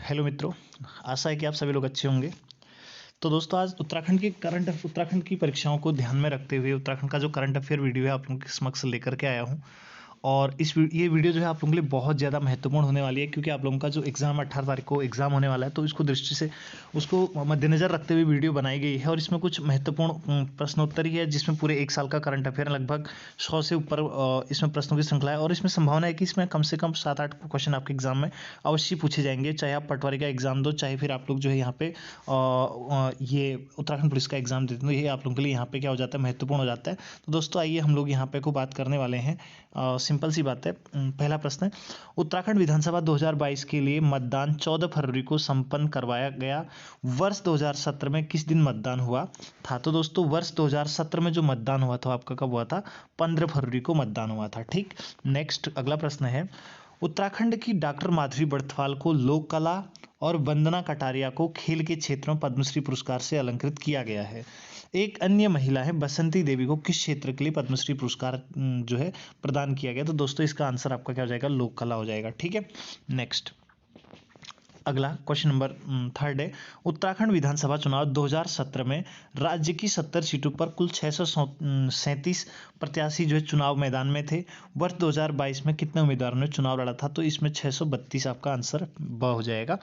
Hello मित्रों, आशा है कि आप सभी लोग अच्छे होंगे। तो दोस्तों आज उत्तराखंड की परीक्षाओं को ध्यान में रखते हुए उत्तराखंड का जो करंट अफेयर वीडियो है आप लोगों के समक्ष लेकर के आया हूँ। और ये वीडियो जो है आप लोगों के लिए बहुत ज़्यादा महत्वपूर्ण होने वाली है, क्योंकि आप लोगों का जो एग्ज़ाम 18 तारीख को एग्ज़ाम होने वाला है, तो इसको दृष्टि से उसको मद्देनज़र रखते हुए वीडियो बनाई गई है। और इसमें कुछ महत्वपूर्ण प्रश्नोत्तरी है, जिसमें पूरे 1 साल का करंट अफेयर लगभग 100 से ऊपर इसमें प्रश्नों की श्रृंखला है। और इसमें संभावना है कि इसमें कम से कम 7-8 क्वेश्चन आपके एग्जाम में अवश्य पूछे जाएंगे, चाहे आप पटवारी का एग्जाम दो, चाहे फिर आप लोग जो है यहाँ पे ये उत्तराखंड पुलिस का एग्जाम देते हैं। तो ये आप लोगों के लिए यहाँ पे क्या हो जाता है, महत्वपूर्ण हो जाता है। तो दोस्तों आइए हम लोग यहाँ पे को बात करने वाले हैं। सिंपल सी बात है। पहला प्रश्न है, उत्तराखंड विधानसभा 2022 के लिए मतदान 14 फरवरी को संपन्न करवाया गया। वर्ष 2017 में किस दिन मतदान हुआ था? तो दोस्तों वर्ष 2017 में जो मतदान हुआ था आपका कब हुआ था? 15 फरवरी को मतदान हुआ था। ठीक। नेक्स्ट अगला प्रश्न है, उत्तराखंड की डॉक्टर माधुरी बड़थवाल को लोक कला और वंदना कटारिया को खेल के क्षेत्र में पद्मश्री पुरस्कार से अलंकृत किया गया है। एक अन्य महिला है बसंती देवी को किस क्षेत्र के लिए पद्मश्री पुरस्कार जो है प्रदान किया गया? तो दोस्तों इसका आंसर आपका क्या हो जाएगा? लोक कला हो जाएगा। ठीक है। नेक्स्ट अगला क्वेश्चन नंबर 3 है, उत्तराखंड विधानसभा चुनाव 2017 में राज्य की 70 सीटों पर कुल 637 प्रत्याशी जो है चुनाव मैदान में थे। वर्ष 2022 में कितने उम्मीदवारों ने चुनाव लड़ा था? तो इसमें 632 आपका आंसर ब हो जाएगा।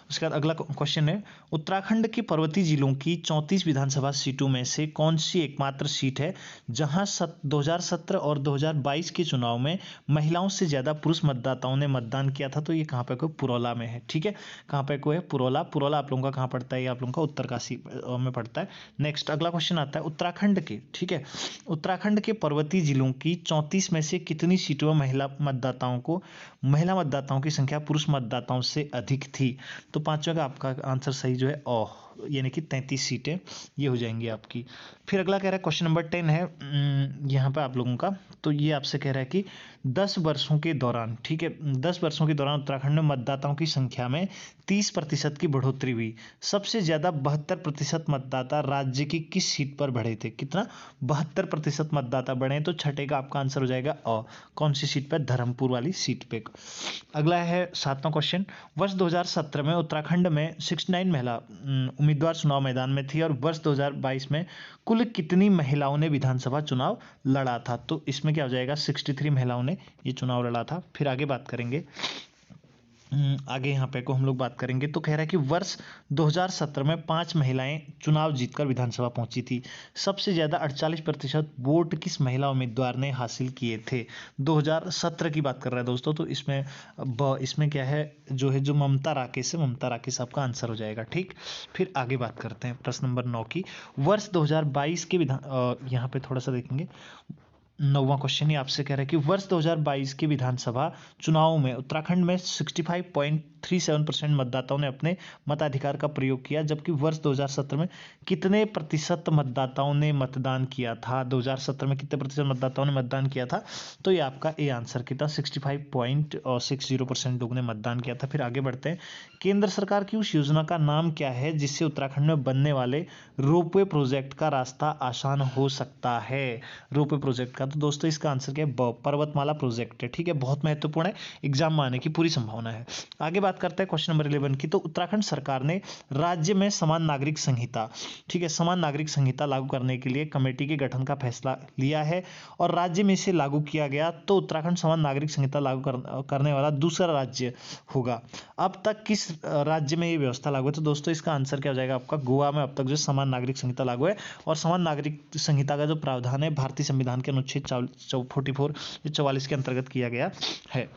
उसके बाद अगला क्वेश्चन है, उत्तराखंड के पर्वतीय जिलों की 34 विधानसभा सीटों में से कौन सी एकमात्र सीट है जहां 2017 और 2022 के चुनाव में महिलाओं से ज्यादा पुरुष मतदाताओं ने मतदान किया था? तो ये कहाँ पे? कोई पुरौला में है। ठीक है। कहाँ पे कोई है? पुरौला आप लोगों का कहाँ पड़ता है? ये आप लोगों का उत्तरकाशी में पड़ता है। नेक्स्ट अगला क्वेश्चन आता है, उत्तराखंड के, ठीक है, उत्तराखंड के पर्वतीय जिलों की 34 में से कितनी सीटों में महिला मतदाताओं की संख्या पुरुष मतदाताओं से अधिक थी? तो पांचवा का आपका आंसर सही जो है यानी कि 33 सीटें ये हो जाएंगी आपकी। फिर अगला कह रहा है, क्वेश्चन नंबर 10 है यहाँ पे आप लोगों का, तो ये आपसे कह रहा है कि 10 वर्षों के दौरान, ठीक है, 10 वर्षों के दौरान उत्तराखंड में मतदाताओं की संख्या में 30% की बढ़ोतरी हुई। सबसे ज्यादा 72% मतदाता राज्य की किस सीट पर बढ़े थे? कितना? 72% मतदाता बढ़े। तो छठे का आपका आंसर हो जाएगा कौन सी सीट पर? धर्मपुर वाली सीट पे। अगला है 7वां क्वेश्चन, वर्ष 2017 में उत्तराखंड में 69 महिला उम्मीदवार चुनाव मैदान में थी और वर्ष 2022 में कुल कितनी महिलाओं ने विधानसभा चुनाव लड़ा था? तो इसमें क्या हो जाएगा? 63 महिलाओं ने ये चुनाव लड़ा था। फिर आगे बात करेंगे, आगे यहाँ पे को हम लोग बात करेंगे। तो कह रहा है कि वर्ष 2017 में 5 महिलाएं चुनाव जीतकर विधानसभा पहुंची थी। सबसे ज्यादा 48% वोट किस महिला उम्मीदवार ने हासिल किए थे? 2017 की बात कर रहा है दोस्तों। तो इसमें क्या है जो है, जो ममता राकेश है, ममता राकेश आपका आंसर हो जाएगा। ठीक। फिर आगे बात करते हैं प्रश्न नंबर 9 की। वर्ष 2022 के यहाँ पे थोड़ा सा देखेंगे। 9वां क्वेश्चन ही आपसे कह रहा है कि वर्ष 2022 के विधानसभा चुनाव में उत्तराखंड में 65.37% मतदाताओं ने अपने मताधिकार का प्रयोग किया, जबकि वर्ष 2017 में कितने प्रतिशत मतदाताओं ने मतदान किया था? 2017 में कितने प्रतिशत मतदाताओं ने मतदान किया था? तो ये आपका ए आंसर कितना? 65.60% लोगों ने मतदान किया था। फिर आगे बढ़ते हैं, केंद्र सरकार की उस योजना का नाम क्या है जिससे उत्तराखंड में बनने वाले रोपवे प्रोजेक्ट का रास्ता आसान हो सकता है? रोपवे प्रोजेक्ट का, तो दोस्तों इसका आंसर क्या है? पर्वतमाला प्रोजेक्ट है। ठीक है, बहुत महत्वपूर्ण है, एग्जाम में आने की पूरी संभावना है। आगे बात करते हैं क्वेश्चन नंबर 11 की। तो उत्तराखंड सरकार ने राज्य में समान नागरिक संहिता, ठीक है, समान नागरिक संहिता लागू करने के लिए कमेटी के गठन का फैसला लिया है और राज्य में इसे लागू किया गया, तो उत्तराखंड समान नागरिक संहिता लागू करने वाला दूसरा राज्य होगा। अब तक किस राज्य में ये व्यवस्था लागू है? तो दोस्तों इसका आंसर क्या हो जाएगा आपका? गोवा में अब तक जो समान नागरिक संहिता लागू है। और समान नागरिक संहिता का जो प्रावधान है भारतीय संविधान के अनुच्छेद 44 के अंतर्गत किया गया है।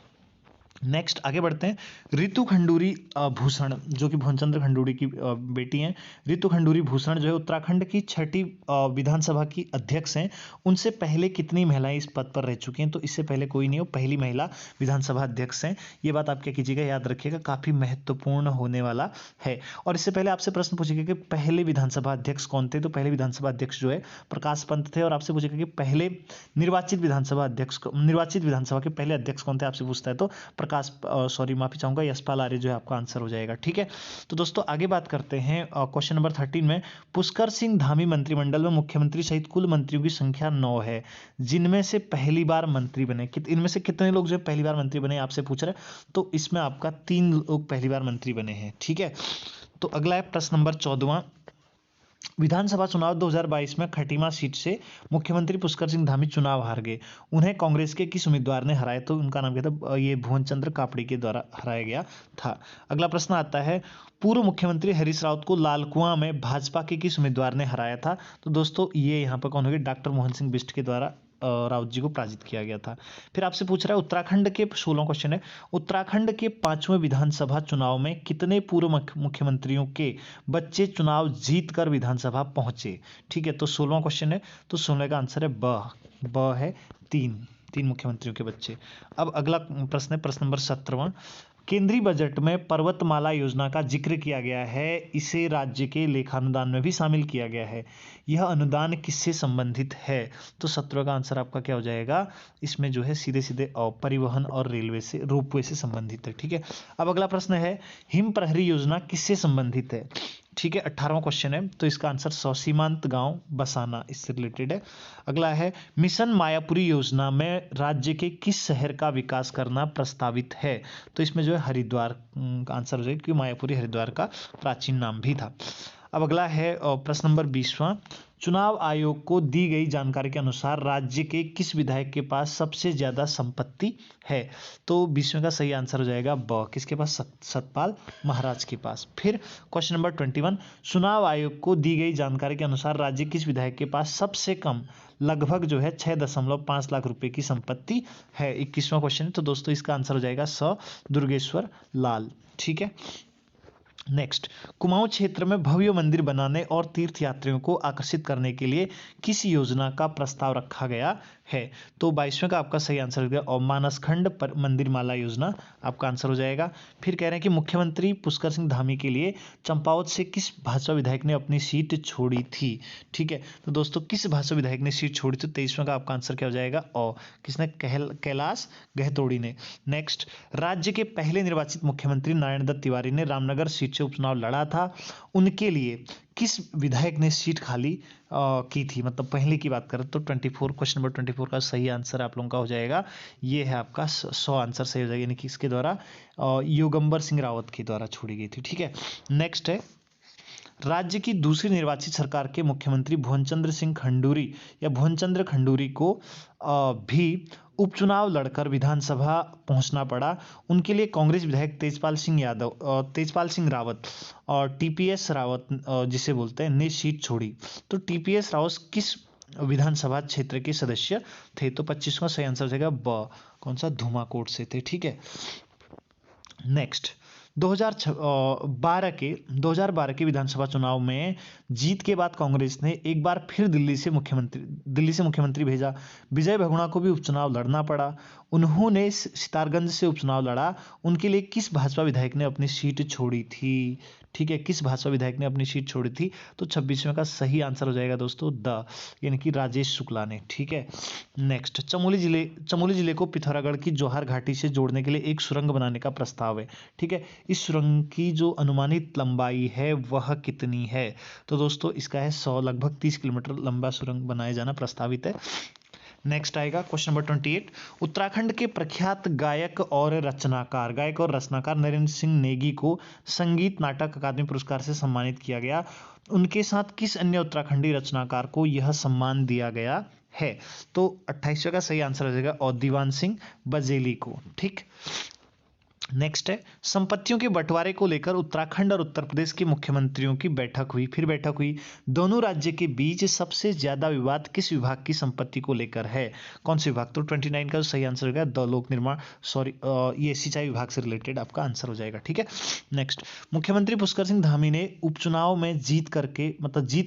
नेक्स्ट आगे बढ़ते हैं, रितु खंडूरी भूषण, जो कि भुवनचंद्र खंडूरी की बेटी हैं, रितु खंडूरी भूषण जो है उत्तराखंड की 6ठी विधानसभा की अध्यक्ष हैं। उनसे पहले कितनी महिलाएं इस पद पर रह चुकी हैं? तो इससे पहले कोई नहीं हो, पहली महिला विधानसभा अध्यक्ष हैं। ये बात आप क्या कीजिएगा, याद रखिएगा, काफी महत्वपूर्ण होने वाला है। और इससे पहले आपसे प्रश्न पूछेगा कि पहले विधानसभा अध्यक्ष कौन थे? तो पहले विधानसभा अध्यक्ष जो है प्रकाश पंत थे। और आपसे पूछेगा कि पहले निर्वाचित विधानसभा के पहले अध्यक्ष कौन थे? आपसे पूछता है तो प्रकाश माफी चाहूंगा, यशपाल आर्य जो है आपका आंसर हो जाएगा। ठीक है, तो दोस्तों आगे बात करते हैं क्वेश्चन नंबर 13 में। पुष्कर सिंह धामी मंत्रिमंडल में मुख्यमंत्री सहित कुल मंत्रियों की संख्या 9 है, जिनमें से पहली बार मंत्री बने, इनमें से कितने लोग जो है पहली बार मंत्री बने आपसे पूछ रहे हैं। तो इसमें आपका 3 लोग पहली बार मंत्री बने हैं। ठीक है, तो अगला है प्रश्न नंबर 14। विधानसभा चुनाव 2022 में खटीमा सीट से मुख्यमंत्री पुष्कर सिंह धामी चुनाव हार गए। उन्हें कांग्रेस के किस उम्मीदवार ने हराया? तो उनका नाम क्या था? ये भुवन चंद्र कापड़ी के द्वारा हराया गया था। अगला प्रश्न आता है, पूर्व मुख्यमंत्री हरीश रावत को लालकुआं में भाजपा के किस उम्मीदवार ने हराया था? तो दोस्तों ये यहाँ पर कौन होगी? डॉक्टर मोहन सिंह बिष्ट के द्वारा राउत जी को पराजित किया गया था। फिर आपसे पूछ रहा है उत्तराखंड के 16वां क्वेश्चन है, उत्तराखंड के 5वें विधानसभा चुनाव में कितने पूर्व मुख्यमंत्रियों के बच्चे चुनाव जीत कर विधानसभा पहुंचे? ठीक है, तो 16वां क्वेश्चन है, तो 16 का आंसर है ब है 3 मुख्यमंत्रियों के बच्चे। अब अगला प्रश्न है प्रश्न नंबर 17वां। केंद्रीय बजट में पर्वतमाला योजना का जिक्र किया गया है, इसे राज्य के लेखानुदान में भी शामिल किया गया है। यह अनुदान किससे संबंधित है? तो 17 का आंसर आपका क्या हो जाएगा? इसमें जो है सीधे सीधे परिवहन और रेलवे से, रोपवे से संबंधित है। ठीक है, अब अगला प्रश्न है, हिम प्रहरी योजना किससे संबंधित है? ठीक है, 18वां क्वेश्चन है, तो इसका आंसर सीमांत गांव बसाना इससे रिलेटेड है। अगला है, मिशन मायापुरी योजना में राज्य के किस शहर का विकास करना प्रस्तावित है? तो इसमें जो है हरिद्वार का आंसर हो जाएगा, क्योंकि मायापुरी हरिद्वार का प्राचीन नाम भी था। अब अगला है प्रश्न नंबर 20वां। चुनाव आयोग को दी गई जानकारी के अनुसार राज्य के किस विधायक के पास सबसे ज्यादा संपत्ति है? तो 20वें का सही आंसर हो जाएगा ब, किसके पास? सतपाल महाराज के पास। फिर क्वेश्चन नंबर 21, चुनाव आयोग को दी गई जानकारी के अनुसार राज्य किस विधायक के पास सबसे कम लगभग जो है 6.5 लाख रुपए की संपत्ति है? 21वां क्वेश्चन है, तो दोस्तों इसका आंसर हो जाएगा स, दुर्गेश्वर लाल। ठीक है, नेक्स्ट, कुमाऊं क्षेत्र में भव्य मंदिर बनाने और तीर्थयात्रियों को आकर्षित करने के लिए किस योजना का प्रस्ताव रखा गया है? तो 22वें का आपका सही आंसर हो गया और मानसखंड पर मंदिर माला योजना आपका आंसर हो जाएगा। फिर कह रहे हैं कि मुख्यमंत्री पुष्कर सिंह धामी के लिए चंपावत से किस भाजपा विधायक ने अपनी सीट छोड़ी थी? ठीक है, तो दोस्तों किस भाजपा विधायक ने सीट छोड़ी थी? 23वें का आपका आंसर क्या हो जाएगा? और किसने? कैलाश गहतोड़ी ने। नेक्स्ट, राज्य के पहले निर्वाचित मुख्यमंत्री नारायण दत्त तिवारी ने रामनगर सीट से उपचुनाव लड़ा था, उनके लिए किस विधायक ने सीट खाली की थी? मतलब पहले की बात करें तो 24, क्वेश्चन नंबर 24 का सही आंसर आप लोगों का हो जाएगा, ये है आपका 100 आंसर सही हो जाएगा, यानी कि इसके द्वारा योगंबर सिंह रावत के द्वारा छोड़ी गई थी। ठीक है, नेक्स्ट है, राज्य की दूसरी निर्वाचित सरकार के मुख्यमंत्री भुवनचंद्र सिंह खंडूरी या भुवनचंद्र खंडूरी को भी उपचुनाव लड़कर विधानसभा पहुंचना पड़ा। उनके लिए कांग्रेस विधायक तेजपाल सिंह रावत और टीपीएस रावत जिसे बोलते हैं, ने सीट छोड़ी। तो टीपीएस रावत किस विधानसभा क्षेत्र के सदस्य थे? तो 25वां सही आंसर हो जाएगा ब, कौन सा? धुमाकोट से थे। ठीक है, नेक्स्ट, 2012 के विधानसभा चुनाव में जीत के बाद कांग्रेस ने एक बार फिर दिल्ली से मुख्यमंत्री भेजा। विजय बहुगुणा को भी उपचुनाव लड़ना पड़ा। उन्होंने सितारगंज से उपचुनाव लड़ा, उनके लिए किस भाजपा विधायक ने अपनी सीट छोड़ी थी? ठीक है, किस भाजपा विधायक ने अपनी सीट छोड़ी थी? तो 26वें का सही आंसर हो जाएगा दोस्तों द, यानी कि राजेश शुक्ला ने। ठीक है, नेक्स्ट, चमोली जिले को पिथौरागढ़ की जौहर घाटी से जोड़ने के लिए एक सुरंग बनाने का प्रस्ताव है। ठीक है, इस सुरंग की जो अनुमानित लंबाई है वह कितनी है? तो दोस्तों इसका है 100, लगभग 30 किलोमीटर लंबा सुरंग बनाया जाना प्रस्तावित है। नेक्स्ट आएगा क्वेश्चन नंबर 28, उत्तराखंड के प्रख्यात गायक और रचनाकार नरेंद्र सिंह नेगी को संगीत नाटक अकादमी पुरस्कार से सम्मानित किया गया। उनके साथ किस अन्य उत्तराखंडी रचनाकार को यह सम्मान दिया गया है? तो 28वें का सही आंसर हो जाएगा और दीवान सिंह बजेली को। ठीक, नेक्स्ट है, संपत्तियों के बंटवारे को लेकर उत्तराखंड और उत्तर प्रदेश के मुख्यमंत्रियों की बैठक हुई। दोनों राज्य के बीच सबसे ज्यादा विवाद किस विभाग की संपत्ति को लेकर है? कौन से विभाग? तो 29 का सही आंसर होगा द लोक निर्माण, ये सिंचाई विभाग से रिलेटेड आपका आंसर हो जाएगा। ठीक है, नेक्स्ट, मुख्यमंत्री पुष्कर सिंह धामी ने उपचुनाव में जीत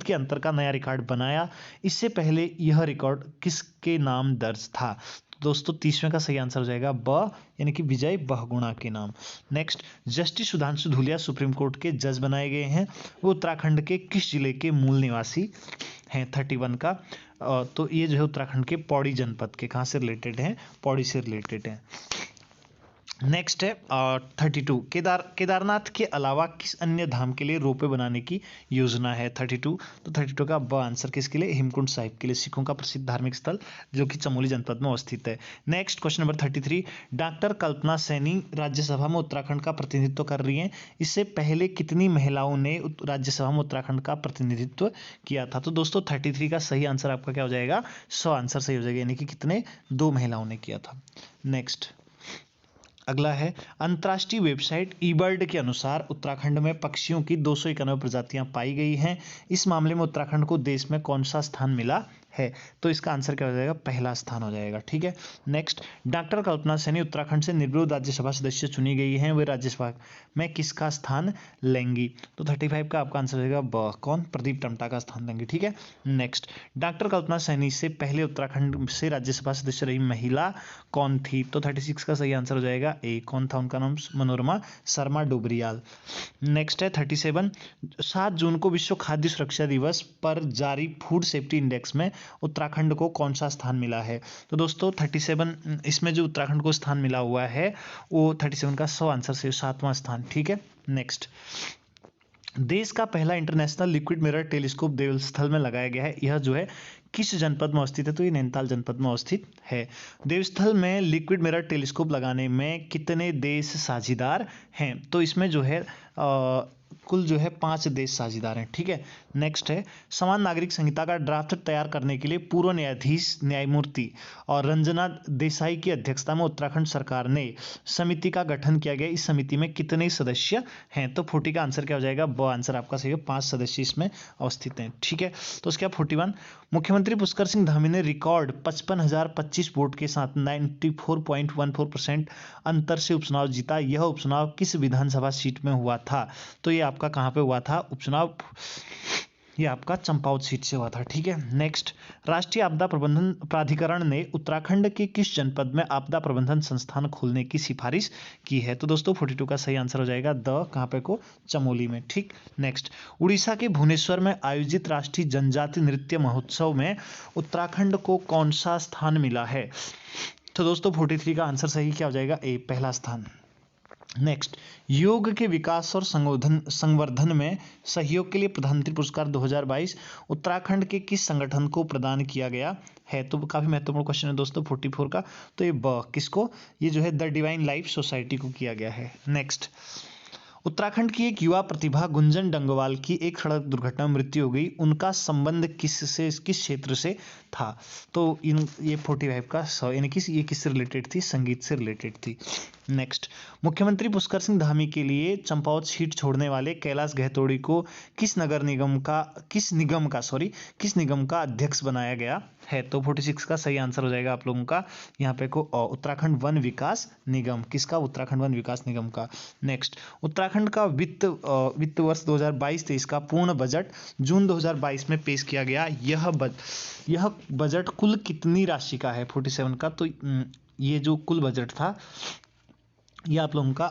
के अंतर का नया रिकॉर्ड बनाया। इससे पहले यह रिकॉर्ड किसके नाम दर्ज था? दोस्तों 30वें का सही आंसर हो जाएगा ब, यानी कि विजय बहुगुणा के नाम। Next, justice Sudhanshu Dhulia supreme court के जज बनाए गए हैं, वो उत्तराखंड के किस जिले के मूल निवासी हैं? 31 का तो ये जो है उत्तराखंड के पौड़ी जनपद के, कहाँ से रिलेटेड हैं? पौड़ी से रिलेटेड हैं। नेक्स्ट है 32, केदारनाथ के अलावा किस अन्य धाम के लिए रोपवे बनाने की योजना है? 32, तो 32 का ब आंसर किसके लिए? हेमकुंड साहिब के लिए, सिखों का प्रसिद्ध धार्मिक स्थल जो कि चमोली जनपद में अवस्थित है। नेक्स्ट क्वेश्चन नंबर 33, डॉक्टर कल्पना सैनी राज्यसभा में उत्तराखंड का प्रतिनिधित्व कर रही हैं। इससे पहले कितनी महिलाओं ने राज्यसभा में उत्तराखंड का प्रतिनिधित्व किया था? तो दोस्तों 33 का सही आंसर आपका क्या हो जाएगा? 100 आंसर सही हो जाएगा, यानी कि कितने? 2 महिलाओं ने किया था। नेक्स्ट अगला है, अंतर्राष्ट्रीय वेबसाइट ईबर्ड के अनुसार उत्तराखंड में पक्षियों की 291 प्रजातियां पाई गई हैं। इस मामले में उत्तराखंड को देश में कौन सा स्थान मिला है? तो इसका आंसर क्या हो जाएगा? पहला स्थान हो जाएगा। ठीक है। नेक्स्ट, डॉक्टर कल्पना सैनी उत्तराखंड से निर्विरोध राज्यसभा सदस्य चुनी गई हैं, वे राज्यसभा में किसका स्थान लेंगी? तो 35 का आपका आंसर हो जाएगा ब, कौन? प्रदीप टमटा का स्थान लेंगी। ठीक है। नेक्स्ट, डॉक्टर कल्पना सैनी से पहले उत्तराखंड से राज्यसभा सदस्य रही महिला कौन थी? तो 36 का सही आंसर हो जाएगा ए, कौन था उनका नाम? मनोरमा शर्मा डोबरियाल। नेक्स्ट है 37, 7 जून को विश्व खाद्य सुरक्षा दिवस पर जारी फूड सेफ्टी इंडेक्स में उत्तराखंड को कौन सा स्थान मिला है? तो दोस्तों 37 इसमें जो उत्तराखंड को स्थान मिला हुआ है वो 37 का 100 आंसर से 7वां स्थान। ठीक है। नेक्स्ट, देश का पहला इंटरनेशनल लिक्विड मिरर टेलीस्कोप देवस्थल में लगाया गया है, यह जो है किस जनपद में अवस्थित है? तो ये नैनीताल जनपद में अवस्थित है। देवस्थल में लिक्विड मिरर टेलीस्कोप लगाने में कितने देश साझेदार हैं? तो इसमें जो है कुल जो है 5 देश साझेदार हैं। ठीक है। नेक्स्ट है, समान नागरिक संहिता का ड्राफ्ट तैयार करने के लिए पूर्व न्यायाधीश न्यायमूर्ति और रंजना देसाई की अध्यक्षता में उत्तराखंड सरकार ने समिति का गठन किया गया। इस समिति में कितने सदस्य हैं? तो 40 का आंसर क्या हो जाएगा? ब आंसर आपका सही है, 5 सदस्य इसमें अवस्थित हैं। ठीक है। तो उसके बाद 41, मुख्यमंत्री पुष्कर सिंह धामी ने रिकॉर्ड 55,025 वोट के साथ 94.14% अंतर से उपचुनाव जीता। यह उपचुनाव किस विधानसभा सीट में हुआ था? तो ये आपका कहाँ पे हुआ था उपचुनाव? ये आपका चंपावत सीट से हुआ था। ठीक है। नेक्स्ट, राष्ट्रीय आपदा प्रबंधन प्राधिकरण ने उत्तराखंड के किस जनपद में आपदा प्रबंधन संस्थान खोलने की सिफारिश की है? तो दोस्तों 42 का सही आंसर हो जाएगा द, कहाँ पे को? चमोली में। ठीक। नेक्स्ट, उड़ीसा के भुवनेश्वर में आयोजित राष्ट्रीय जनजाति नृत्य महोत्सव में उत्तराखंड को कौन सा स्थान मिला है? तो दोस्तों 43 का आंसर सही क्या हो जाएगा? ए, पहला स्थान। नेक्स्ट, योग के विकास और संवर्धन में सहयोग के लिए प्रधानमंत्री पुरस्कार 2022 उत्तराखंड के किस संगठन को प्रदान किया गया है? तो काफी महत्वपूर्ण क्वेश्चन है दोस्तों 44 का। तो ये ब, किसको? ये जो है द डिवाइन लाइफ सोसाइटी को किया गया है। नेक्स्ट, उत्तराखंड की एक युवा प्रतिभा गुंजन डंगवाल की एक सड़क दुर्घटना में मृत्यु हो गई, उनका संबंध किस क्षेत्र से था? तो ये 45 का 100, यानी कि ये किससे रिलेटेड थी? संगीत से रिलेटेड थी। नेक्स्ट, मुख्यमंत्री पुष्कर सिंह धामी के लिए चंपावत सीट छोड़ने वाले कैलाश गहतोड़ी को किस निगम का अध्यक्ष बनाया गया है? तो 46 का सही आंसर हो जाएगा आप लोगों का यहाँ पे को उत्तराखंड वन विकास निगम। किसका? उत्तराखंड वन विकास निगम का। नेक्स्ट, उत्तराखंड का वित्त वर्ष 2022-23 का पूर्ण बजट जून 2022 में पेश किया गया। यह बजट कुल कितनी राशि का है? 47 का। तो ये जो कुल बजट था ये आप लोगों का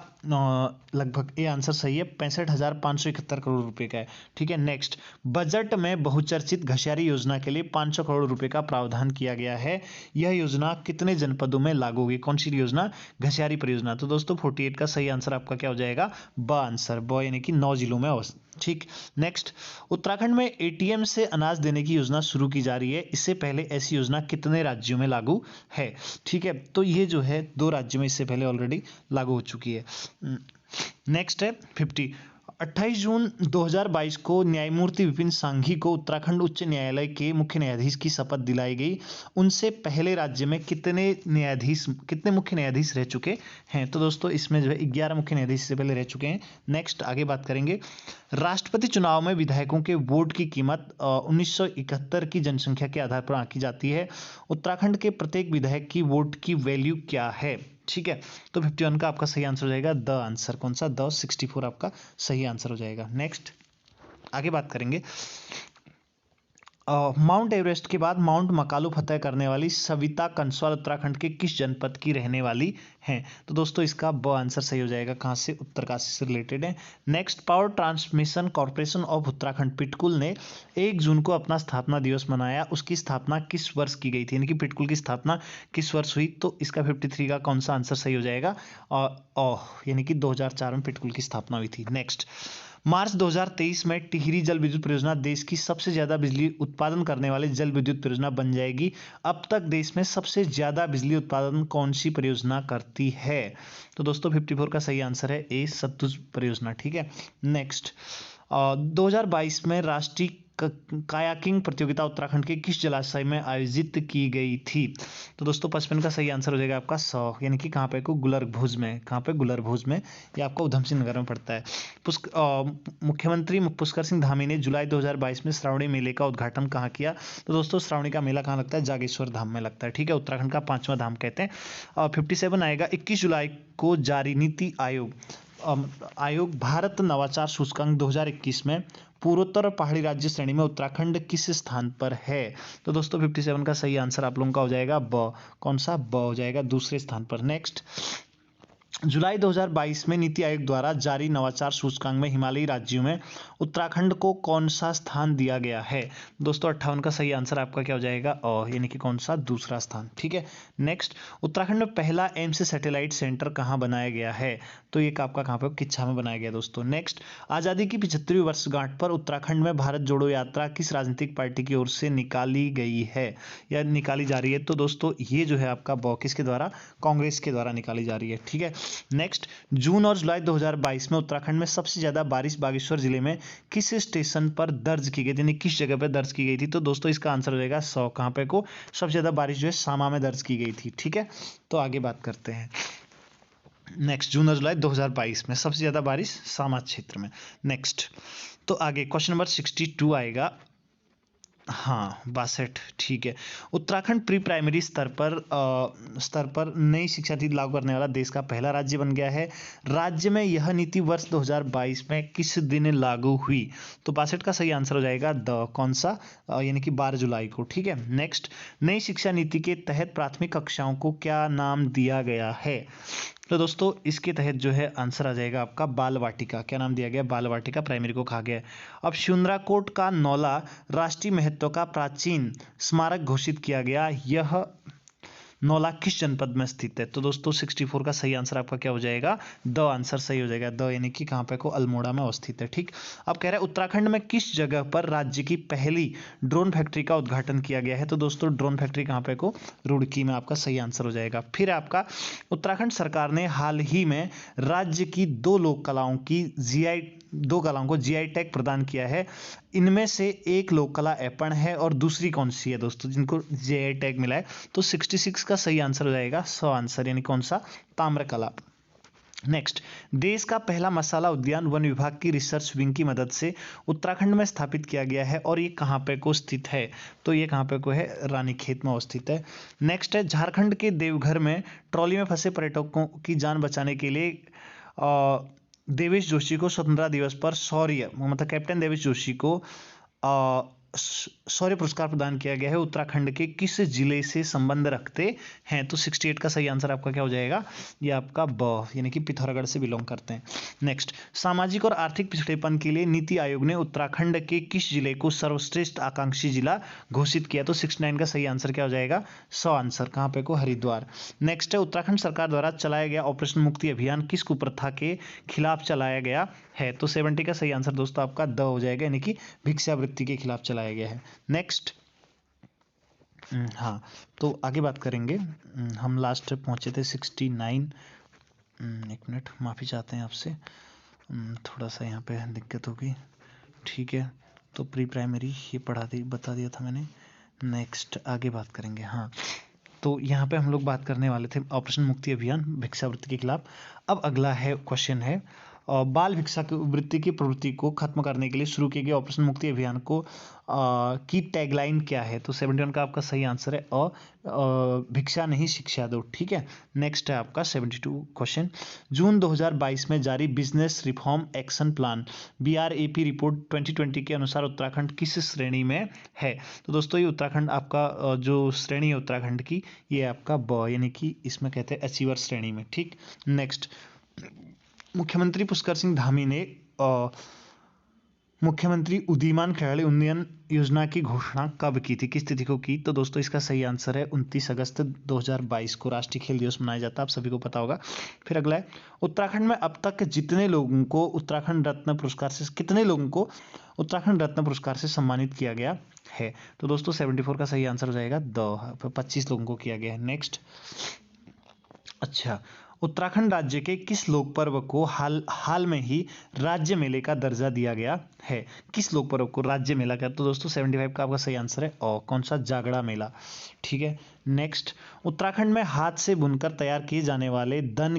लगभग, ये आंसर सही है, 65,571 करोड़ रुपए का है। ठीक है। नेक्स्ट, बजट में बहुचर्चित घसियारी योजना के लिए 500 करोड़ रुपए का प्रावधान किया गया है। यह योजना कितने जनपदों में लागू होगी? कौन सी योजना? घसियारी परियोजना। तो दोस्तों 48 का सही आंसर आपका क्या हो जाएगा? ब आंसर, ब, यानी कि 9 जिलों में अवस्थित। ठीक। नेक्स्ट, उत्तराखंड में एटीएम से अनाज देने की योजना शुरू की जा रही है, इससे पहले ऐसी योजना कितने राज्यों में लागू है? ठीक है। तो ये जो है 2 राज्यों में इससे पहले ऑलरेडी लागू हो चुकी है। नेक्स्ट है 50, 28 जून 2022 को न्यायमूर्ति विपिन सांघी को उत्तराखंड उच्च न्यायालय के मुख्य न्यायाधीश की शपथ दिलाई गई। उनसे पहले राज्य में कितने मुख्य न्यायाधीश रह चुके हैं? तो दोस्तों इसमें जो है 11 मुख्य न्यायाधीश से पहले रह चुके हैं। नेक्स्ट, आगे बात करेंगे, राष्ट्रपति चुनाव में विधायकों के वोट की कीमत 1971 की जनसंख्या के आधार पर आंकी जाती है। उत्तराखंड के प्रत्येक विधायक की वोट की वैल्यू क्या है? ठीक है। तो 51 का आपका सही आंसर हो जाएगा द आंसर, कौन सा? द, 64 आपका सही आंसर हो जाएगा। नेक्स्ट, आगे बात करेंगे, माउंट एवरेस्ट के बाद माउंट मकालू फतह करने वाली सविता कंसवाल उत्तराखंड के किस जनपद की रहने वाली हैं। तो दोस्तों इसका ब आंसर सही हो जाएगा। कहाँ से? उत्तरकाशी से रिलेटेड है। Next, power transmission corporation of Uttarakhand PTCUL ने 1 जून को अपना स्थापना दिवस मनाया। उसकी स्थापना किस वर्ष की गई थी? यानी कि पिटकुल की स्थापना किस वर्ष हुई? तो इसका 53 का कौन सा आंसर सही हो जाएगा? यानी कि 2004 में पिटकुल की स्थापना हुई थी। नेक्स्ट, मार्च 2023 में टिहरी जल विद्युत परियोजना देश की सबसे ज्यादा बिजली उत्पादन करने वाली जल विद्युत परियोजना बन जाएगी। अब तक देश में सबसे ज्यादा बिजली उत्पादन कौन सी परियोजना करती है? तो दोस्तों 54 का सही आंसर है ए, सतलुज परियोजना। ठीक है। नेक्स्ट, 2022 में राष्ट्रीय कायाकिंग प्रतियोगिता उत्तराखंड के किस जलाशय में आयोजित की गई थी? तो दोस्तों 55 का सही आंसर हो जाएगा आपका 100, यानी कि कहाँ पे को? गुलरभुज में। कहाँ पे? गुलरभुज में। ये आपका उधम सिंह नगर में पड़ता है। मुख्यमंत्री पुष्कर सिंह धामी ने जुलाई 2022 में श्रावणी मेले का उद्घाटन कहाँ किया? तो दोस्तों श्रावणी का मेला कहाँ लगता है? जागेश्वर धाम में लगता है। ठीक है, उत्तराखंड का 5वां धाम कहते हैं। 57 आएगा, 21 जुलाई को जारी नीति आयोग भारत नवाचार सूचकांक 2021 में पूर्वोत्तर और पहाड़ी राज्य श्रेणी में उत्तराखंड किस स्थान पर है? तो दोस्तों 57 का सही आंसर आप लोगों का हो जाएगा ब। कौन सा? ब हो जाएगा, दूसरे स्थान पर। नेक्स्ट, जुलाई 2022 में नीति आयोग द्वारा जारी नवाचार सूचकांक में हिमालयी राज्यों में उत्तराखंड को कौन सा स्थान दिया गया है? दोस्तों 58 का सही आंसर आपका क्या हो जाएगा? यानी कि कौन सा? दूसरा स्थान। ठीक है। नेक्स्ट, उत्तराखंड में पहला एम्स सैटेलाइट सेंटर कहाँ बनाया गया है? तो ये आपका कहाँ पे? किच्छा में बनाया गया दोस्तों। नेक्स्ट, आज़ादी की 75वीं वर्षगांठ पर उत्तराखंड में भारत जोड़ो यात्रा किस राजनीतिक पार्टी की ओर से निकाली गई है या निकाली जा रही है? तो दोस्तों ये जो है आपका किसके द्वारा? कांग्रेस के द्वारा निकाली जा रही है। ठीक है। नेक्स्ट, जून और जुलाई 2022 में उत्तराखंड में सबसे ज्यादा बारिश बागेश्वर जिले में किस स्टेशन पर दर्ज की गई थी? यानी किस जगह पर दर्ज की गई थी? तो दोस्तों इसका आंसर हो जाएगा 100। कहाँ पे को? सबसे ज्यादा बारिश जो है सामा में दर्ज की गई थी। ठीक है, तो आगे बात करते हैं। नेक्स्ट, जून और जुलाई 2022 में सबसे ज्यादा बारिश सामा क्षेत्र में। नेक्स्ट, तो आगे क्वेश्चन नंबर 62 आएगा। हाँ, 62। ठीक है। उत्तराखंड प्री प्राइमरी स्तर पर नई शिक्षा नीति लागू करने वाला देश का पहला राज्य बन गया है। राज्य में यह नीति वर्ष 2022 में किस दिन लागू हुई? तो 62 का सही आंसर हो जाएगा द। कौन सा? यानी कि 12 जुलाई को। ठीक है। नेक्स्ट, नई शिक्षा नीति के तहत प्राथमिक कक्षाओं को क्या नाम दिया गया है? तो दोस्तों इसके तहत जो है आंसर आ जाएगा आपका बाल वाटिका। क्या नाम दिया गया? बाल वाटिका प्राइमरी को कहा गया है। अब शिवनाकोट का नौला राष्ट्रीय महत्व का प्राचीन स्मारक घोषित किया गया। यह नौला किस जनपद में स्थित है? तो दोस्तों 64 का सही आंसर आपका क्या हो जाएगा? द आंसर सही हो जाएगा। द यानी कि कहाँ पे को? अल्मोड़ा में अवस्थित है। ठीक। अब कह रहा है उत्तराखंड में किस जगह पर राज्य की पहली ड्रोन फैक्ट्री का उद्घाटन किया गया है? तो दोस्तों ड्रोन फैक्ट्री कहाँ पे को? रुड़की में। आपका सही आंसर हो जाएगा। फिर आपका उत्तराखंड सरकार ने हाल ही में राज्य की दो कलाओं को जीआई टैग प्रदान किया है। इनमें से एक लोक कला ऐपण है और दूसरी कौन सी है दोस्तों जिनको जीआई टैग मिला है? तो 66 का सही आंसर हो जाएगा 100 आंसर, यानी कौन सा? ताम्रकला। नेक्स्ट, देश का पहला मसाला उद्यान वन विभाग की रिसर्च विंग की मदद से उत्तराखंड में स्थापित किया गया है और ये कहाँ पे को स्थित है? तो ये कहाँ पे को है? रानीखेत में अवस्थित है। नेक्स्ट है, झारखंड के देवघर में ट्रॉली में फंसे पर्यटकों की जान बचाने के लिए देवेश जोशी को स्वतंत्रता दिवस पर कैप्टन देवेश जोशी को शौर्य पुरस्कार प्रदान किया गया है। उत्तराखंड के किस जिले से संबंध रखते हैं? तो 68 का सही आंसर आपका क्या हो जाएगा? ये आपका ब, यानी कि पिथौरागढ़ से बिलोंग करते हैं। नेक्स्ट, सामाजिक और आर्थिक पिछड़ेपन के लिए नीति आयोग ने उत्तराखंड के किस जिले को सर्वश्रेष्ठ आकांक्षी जिला घोषित किया? तो 69 का सही आंसर क्या हो जाएगा? 100 आंसर। कहाँ पे को? हरिद्वार। नेक्स्ट है, उत्तराखंड सरकार द्वारा चलाया गया ऑपरेशन मुक्ति अभियान किस कुप्रथा के खिलाफ चलाया गया है? तो 70 का सही आंसर दोस्तों आपका द हो जाएगा, यानी कि भिक्षावृत्ति के खिलाफ चलाया गया है। नेक्स्ट, हाँ, तो आगे बात करेंगे। हम लास्ट पहुंचे थे 69। एक मिनट, माफ़ी चाहते हैं आपसे, थोड़ा सा यहाँ पे दिक्कत होगी। ठीक है, तो प्री प्राइमरी ये बता दिया था मैंने। नेक्स्ट आगे बात करेंगे। हाँ, तो यहाँ पे हम लोग बात करने वाले थे ऑपरेशन मुक्ति अभियान भिक्षावृत्ति के खिलाफ। अब अगला है क्वेश्चन है बाल भिक्षा की वृत्ति की प्रवृत्ति को खत्म करने के लिए शुरू किए गए ऑपरेशन मुक्ति अभियान को की टैगलाइन क्या है? तो 71 का आपका सही आंसर है भिक्षा नहीं शिक्षा दो। ठीक है, नेक्स्ट है आपका 72 क्वेश्चन। जून 2022 में जारी business reform action plan BRAP report 2020 के अनुसार उत्तराखंड किस श्रेणी में है? तो दोस्तों ये उत्तराखंड आपका जो श्रेणी है उत्तराखंड की, ये आपका ब यानी कि इसमें कहते हैं अचीवर श्रेणी में। ठीक, नेक्स्ट, मुख्यमंत्री पुष्कर सिंह धामी ने मुख्यमंत्री उदीयमान खिलाड़ी उन्नयन योजना की घोषणा कब की थी, किस तिथि को की? तो दोस्तों इसका सही आंसर है 29 अगस्त 2022 को राष्ट्रीय खेल दिवस मनाया जाता है, आप सभी को पता होगा। फिर अगला है, उत्तराखंड में अब तक जितने लोगों को उत्तराखंड रत्न पुरस्कार से कितने लोगों को उत्तराखंड रत्न पुरस्कार से सम्मानित किया गया है? तो दोस्तों 74 का सही आंसर हो जाएगा 25 लोगों को किया गया है। नेक्स्ट, अच्छा, उत्तराखंड राज्य के किस लोक पर्व को हाल में ही राज्य मेले का दर्जा दिया गया है? किस लोक पर्व को राज्य मेला का? तो दोस्तों 75 का आपका सही आंसर है और कौन सा? जागड़ा मेला। ठीक है, नेक्स्ट, उत्तराखंड में हाथ से बुनकर तैयार किए जाने वाले दन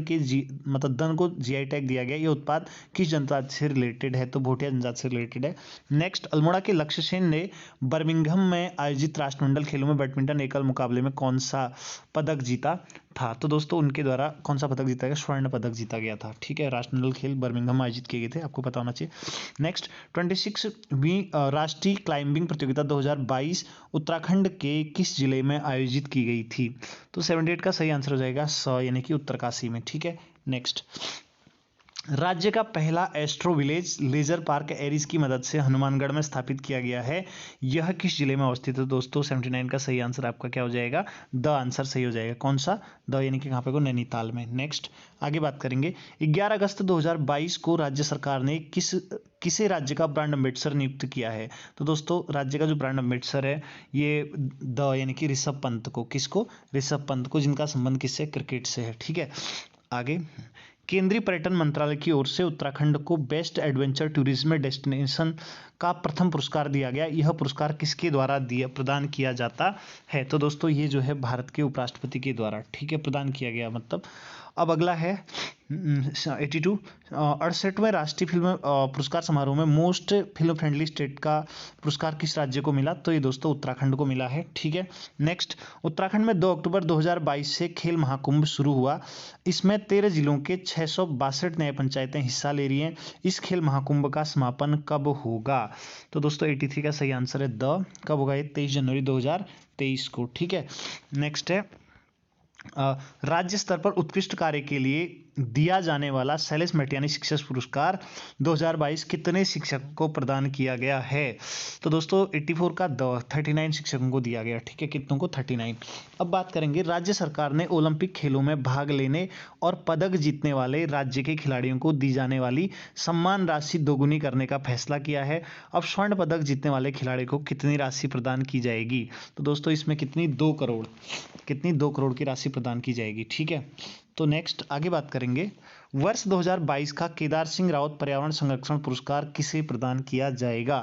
को GI टैग दिया गया। ये उत्पाद किस जनजाति से रिलेटेड है? तो भोटिया जनजाति से रिलेटेड है। नेक्स्ट, अल्मोड़ा के लक्ष्य सेन ने बर्मिंघम में आयोजित राष्ट्रमंडल खेलों में बैडमिंटन एकल मुकाबले में कौन सा पदक जीता था? तो दोस्तों उनके द्वारा कौन सा पदक जीता गया? स्वर्ण पदक जीता गया था। ठीक है, राष्ट्रमंडल खेल बर्मिंघम में आयोजित किए गए थे, आपको पता होना चाहिए। नेक्स्ट, 26वीं राष्ट्रीय क्लाइंबिंग प्रतियोगिता 2022 उत्तराखंड के किस जिले में आयोजित की गई थी? तो 78 का सही आंसर हो जाएगा यानी कि उत्तरकाशी में। ठीक है, नेक्स्ट, राज्य का पहला astro village laser park ARIES की मदद से हनुमानगढ़ में स्थापित किया गया है, यह किस जिले में अवस्थित है? दोस्तों 79 का सही आंसर आपका क्या हो जाएगा? द आंसर सही हो जाएगा। कौन सा? द यानी कि कहाँ पे को? नैनीताल में। नेक्स्ट, आगे बात करेंगे, 11 अगस्त 2022 को राज्य सरकार ने किसे राज्य का ब्रांड एम्बेसडर नियुक्त किया है? तो दोस्तों राज्य का जो ब्रांड एम्बेसडर है ये द यानी कि ऋषभ पंत को। किसको? ऋषभ पंत को, जिनका संबंध किससे? क्रिकेट से है। ठीक है, आगे, केंद्रीय पर्यटन मंत्रालय की ओर से उत्तराखंड को बेस्ट एडवेंचर टूरिज्म डेस्टिनेशन का प्रथम पुरस्कार दिया गया। यह पुरस्कार किसके द्वारा प्रदान किया जाता है? तो दोस्तों ये जो है भारत के उपराष्ट्रपति के द्वारा, ठीक है, प्रदान किया गया मतलब। अब अगला है 82 68वें राष्ट्रीय फिल्म पुरस्कार समारोह में मोस्ट फिल्म फ्रेंडली स्टेट का पुरस्कार किस राज्य को मिला? तो ये दोस्तों उत्तराखंड को मिला है। ठीक है, नेक्स्ट, उत्तराखंड में 2 अक्टूबर 2022 से खेल महाकुंभ शुरू हुआ। इसमें 13 जिलों के 662 न्याय पंचायतें हिस्सा ले रही हैं। इस खेल महाकुंभ का समापन कब होगा? तो दोस्तों 83 का सही आंसर है द। कब होगा ये? 23 जनवरी 2023 को। ठीक है, नेक्स्ट है, राज्य स्तर पर उत्कृष्ट कार्य के लिए दिया जाने वाला शैलेश मेटियानी शिक्षक पुरस्कार 2022 कितने शिक्षकों को प्रदान किया गया है? तो दोस्तों 84 का 39 शिक्षकों को दिया गया। ठीक है, कितनों को? 39। अब बात करेंगे, राज्य सरकार ने ओलंपिक खेलों में भाग लेने और पदक जीतने वाले राज्य के खिलाड़ियों को दी जाने वाली सम्मान राशि दोगुनी करने का फैसला किया है। अब स्वर्ण पदक जीतने वाले खिलाड़ी को कितनी राशि प्रदान की जाएगी? तो दोस्तों इसमें कितनी? 2 करोड़। कितनी? 2 करोड़ की राशि प्रदान की जाएगी। ठीक है, तो नेक्स्ट आगे बात करेंगे, वर्ष 2022 का केदार सिंह रावत पर्यावरण संरक्षण पुरस्कार किसे प्रदान किया जाएगा?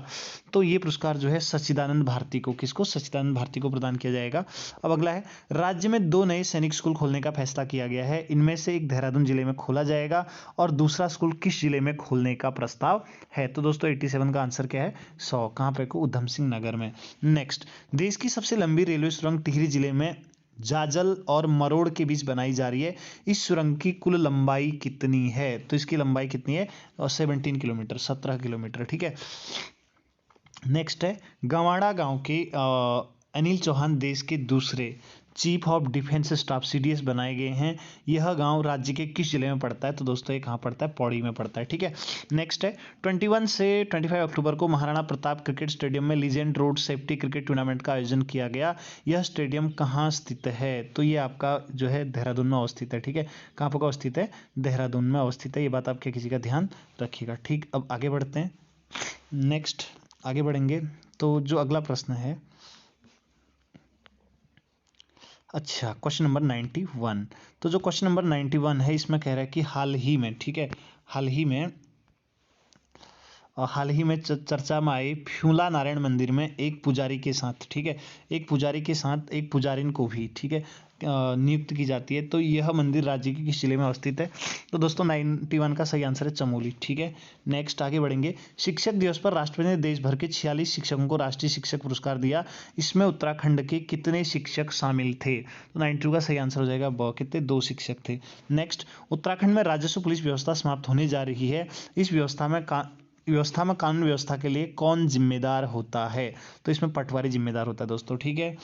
तो ये पुरस्कार जो है सच्चिदानंद भारती को। किसको? सच्चिदानंद भारती को प्रदान किया जाएगा। अब अगला है, राज्य में 2 नए सैनिक स्कूल खोलने का फैसला किया गया है। इनमें से एक देहरादून जिले में खोला जाएगा और दूसरा स्कूल किस जिले में खोलने का प्रस्ताव है? तो दोस्तों 87 का आंसर क्या है? 100। कहाँ पे को? उधम सिंह नगर में। नेक्स्ट, देश की सबसे लंबी रेलवे सुरंग टिहरी जिले में जाजल और मरोड़ के बीच बनाई जा रही है। इस सुरंग की कुल लंबाई कितनी है? तो इसकी लंबाई कितनी है? 17 किलोमीटर, 17 किलोमीटर। ठीक है, नेक्स्ट है, गवाड़ा गांव के अनिल चौहान देश के दूसरे chief of defence staff CDS बनाए गए हैं। यह गांव राज्य के किस जिले में पड़ता है? तो दोस्तों ये कहाँ पड़ता है? पौड़ी में पड़ता है। ठीक है, नेक्स्ट है, 21 से 25 अक्टूबर को महाराणा प्रताप क्रिकेट स्टेडियम में legend road safety cricket tournament का आयोजन किया गया। यह स्टेडियम कहाँ स्थित है? तो ये आपका जो है देहरादून में अवस्थित है। ठीक है, कहाँ पर अवस्थित है? देहरादून में अवस्थित है। ये बात आपके किसी का ध्यान रखिएगा। ठीक, अब आगे बढ़ते हैं। नेक्स्ट आगे बढ़ेंगे तो जो अगला प्रश्न है, अच्छा, क्वेश्चन नंबर 91। तो जो क्वेश्चन नंबर 91 है इसमें कह रहा है कि हाल ही में, ठीक है, हाल ही में चर्चा में आए फ्यूला नारायण मंदिर में एक पुजारी के साथ, ठीक है, एक पुजारी के साथ एक पुजारिन को भी, ठीक है, नियुक्त की जाती है। तो यह मंदिर राज्य के किस जिले में अवस्थित है? तो दोस्तों 91 का सही आंसर है चमोली। ठीक है, नेक्स्ट आगे बढ़ेंगे। शिक्षक दिवस पर राष्ट्रपति ने देश भर के 46 शिक्षकों को राष्ट्रीय शिक्षक पुरस्कार दिया। इसमें उत्तराखंड के कितने शिक्षक शामिल थे? तो 92 का सही आंसर हो जाएगा ब। कितने? 2 शिक्षक थे। नेक्स्ट, उत्तराखंड में राजस्व पुलिस व्यवस्था समाप्त होने जा रही है। इस व्यवस्था में कानून व्यवस्था के लिए कौन जिम्मेदार होता है? तो इसमें पटवारी जिम्मेदार होता है दोस्तों। ठीक है,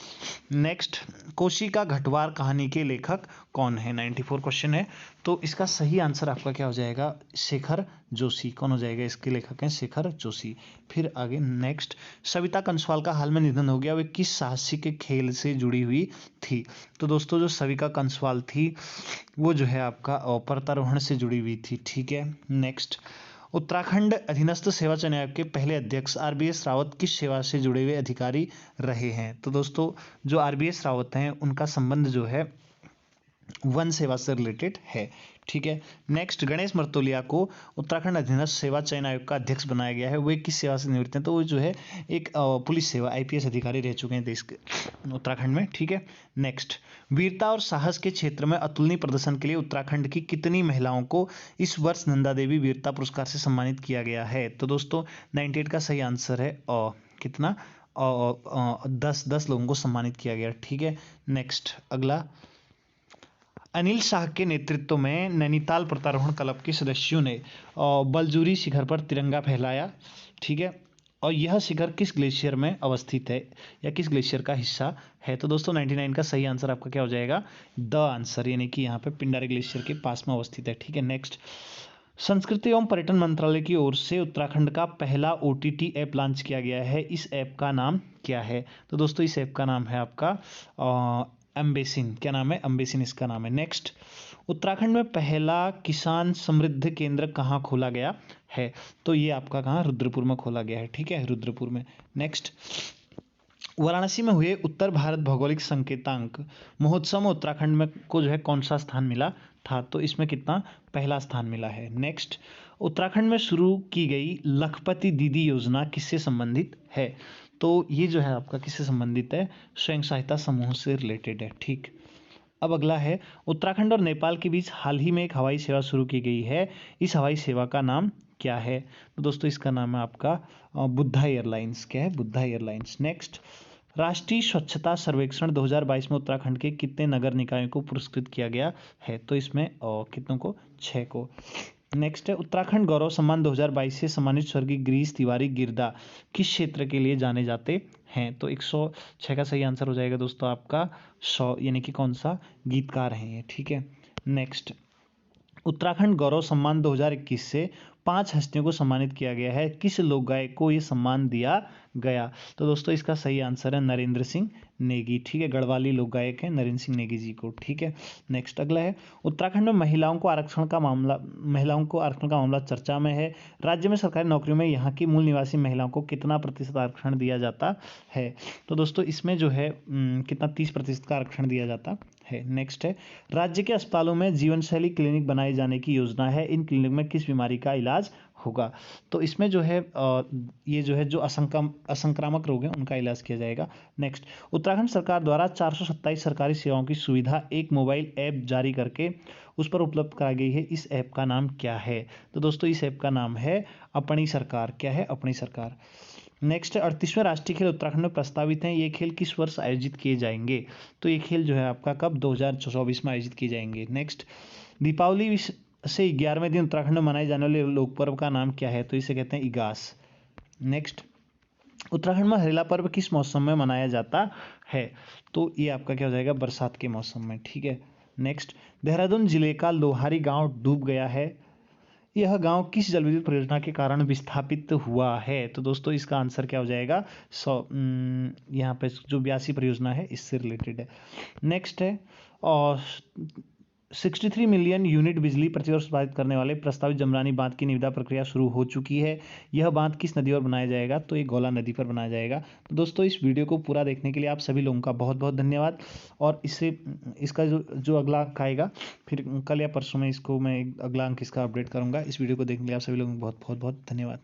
नेक्स्ट, कोशी का घटवार कहानी के लेखक कौन है? 94 क्वेश्चन है। तो इसका सही आंसर आपका क्या हो जाएगा? शेखर जोशी। कौन हो जाएगा? इसके लेखक हैं शेखर जोशी। फिर आगे नेक्स्ट, सविता कंसवाल का हाल में निधन हो गया, वे किस साहसिक खेल से जुड़ी हुई थी? तो दोस्तों जो सविता कंसवाल थी वो जो है आपका पर्वतारोहण से जुड़ी हुई थी। ठीक है, नेक्स्ट, उत्तराखंड अधीनस्थ सेवा चयन आयोग के पहले अध्यक्ष आरबीएस रावत किस सेवा से जुड़े हुए अधिकारी रहे हैं? तो दोस्तों जो आरबीएस रावत हैं उनका संबंध जो है वन सेवा से रिलेटेड है। ठीक है, नेक्स्ट, गणेश मर्तोलिया को उत्तराखंड अधीनस्थ सेवा चयन आयोग का अध्यक्ष बनाया गया है, वे किस सेवा से निवृत्त हैं? तो वो जो है एक पुलिस सेवा आईपीएस अधिकारी रह चुके हैं देश के उत्तराखंड में। ठीक है, नेक्स्ट, वीरता और साहस के क्षेत्र में अतुलनीय प्रदर्शन के लिए उत्तराखंड की कितनी महिलाओं को इस वर्ष नंदा देवी वीरता पुरस्कार से सम्मानित किया गया है? तो दोस्तों 98 का सही आंसर है कितना? 10 लोगों को सम्मानित किया गया। ठीक है, नेक्स्ट अगला, अनिल शाह के नेतृत्व में नैनीताल पर्वतारोहण क्लब के सदस्यों ने बलजूरी शिखर पर तिरंगा फहराया। ठीक है, और यह शिखर किस ग्लेशियर में अवस्थित है या किस ग्लेशियर का हिस्सा है? तो दोस्तों 99 का सही आंसर आपका क्या हो जाएगा? द आंसर, यानी कि यहाँ पे पिंडारी ग्लेशियर के पास में अवस्थित है। ठीक है, नेक्स्ट, संस्कृति एवं पर्यटन मंत्रालय की ओर से उत्तराखंड का पहला ओटीटी ऐप लॉन्च किया गया है, इस ऐप का नाम क्या है? तो दोस्तों इस ऐप का नाम है आपका अम्बेसिन। क्या नाम है? अम्बेसिन इसका नाम है। नेक्स्ट, उत्तराखंड में पहला किसान समृद्धि केंद्र कहाँ खोला गया है? तो ये आपका कहाँ? रुद्रपुर में खोला गया है। ठीक है, रुद्रपुर में। नेक्स्ट, वाराणसी में हुए उत्तर भारत भौगोलिक संकेतांक महोत्सव में उत्तराखंड में को जो है कौन सा स्थान मिला था? तो इसमें कितना? पहला स्थान मिला है। नेक्स्ट, उत्तराखंड में शुरू की गई लखपति दीदी योजना किससे संबंधित है? तो ये जो है आपका किससे संबंधित है? स्वयं सहायता समूह से रिलेटेड है। ठीक, अब अगला है, उत्तराखंड और नेपाल के बीच हाल ही में एक हवाई सेवा शुरू की गई है, इस हवाई सेवा का नाम क्या है? तो दोस्तों इसका नाम है आपका बुद्धा एयरलाइंस। क्या है? बुद्धा एयरलाइंस। नेक्स्ट, राष्ट्रीय स्वच्छता सर्वेक्षण 2022 में उत्तराखंड के कितने नगर निकायों को पुरस्कृत किया गया है? तो इसमें कितनों को? 6 को। नेक्स्ट है, उत्तराखंड गौरव सम्मान 2022 से सम्मानित स्वर्गीय गिरीश तिवारी गिरदा किस क्षेत्र के लिए जाने जाते हैं? तो 106 का सही आंसर हो जाएगा दोस्तों आपका 100, यानी कि कौन सा? गीतकार हैं ये। ठीक है, नेक्स्ट, उत्तराखंड गौरव सम्मान 2021 से 5 हस्तियों को सम्मानित किया गया है, किस लोक गायक को ये सम्मान दिया गया? तो दोस्तों इसका सही आंसर है नरेंद्र सिंह नेगी। ठीक है, गढ़वाली लोक गायक हैं नरेंद्र सिंह नेगी जी को। ठीक है, नेक्स्ट अगला है, उत्तराखंड में महिलाओं को आरक्षण का मामला चर्चा में है, राज्य में सरकारी नौकरियों में यहाँ की मूल निवासी महिलाओं को कितना प्रतिशत आरक्षण दिया जाता है? तो दोस्तों इसमें जो है कितना? 30% का आरक्षण दिया जाता है। नेक्स्ट है, राज्य के अस्पतालों में जीवन शैली क्लिनिक बनाए जाने की योजना है, इन क्लिनिक में किस बीमारी का इलाज होगा? तो इसमें जो है ये जो है जो असंक्रामक रोग हैं उनका इलाज किया जाएगा। नेक्स्ट, उत्तराखंड सरकार द्वारा 427 सरकारी सेवाओं की सुविधा एक मोबाइल ऐप जारी करके उस पर उपलब्ध कराई गई है, इस ऐप का नाम क्या है? तो दोस्तों इस ऐप का नाम है अपनी सरकार। क्या है? अपनी सरकार। नेक्स्ट है, 38वें राष्ट्रीय खेल उत्तराखंड में प्रस्तावित हैं, ये खेल किस वर्ष आयोजित किए जाएंगे? तो ये खेल जो है आपका कब? 2024 में आयोजित किए जाएंगे। नेक्स्ट, दीपावली से 11वें दिन उत्तराखंड में मनाए जाने वाले लोक पर्व का नाम क्या है? तो इसे कहते हैं इगास। नेक्स्ट, उत्तराखंड में हरेला पर्व किस मौसम में मनाया जाता है? तो ये आपका क्या हो जाएगा? बरसात के मौसम में। ठीक है, नेक्स्ट, देहरादून जिले का लोहारी गांव डूब गया है, यह गांव किस जलविद्युत परियोजना के कारण विस्थापित हुआ है? तो दोस्तों इसका आंसर क्या हो जाएगा? यहाँ पे जो 82 परियोजना है इससे रिलेटेड है। नेक्स्ट है, और 63 मिलियन यूनिट बिजली प्रतिवर्ष उत्पादित करने वाले प्रस्तावित जमरानी बांध की निविदा प्रक्रिया शुरू हो चुकी है, यह बांध किस नदी पर बनाया जाएगा? तो ये गौला नदी पर बनाया जाएगा। तो दोस्तों इस वीडियो को पूरा देखने के लिए आप सभी लोगों का बहुत बहुत धन्यवाद, और इसका जो अगला अंक आएगा फिर कल या परसों में इसको मैं अगला अंक इसका अपडेट करूँगा। इस वीडियो को देखने के लिए आप सभी लोगों को बहुत बहुत बहुत धन्यवाद।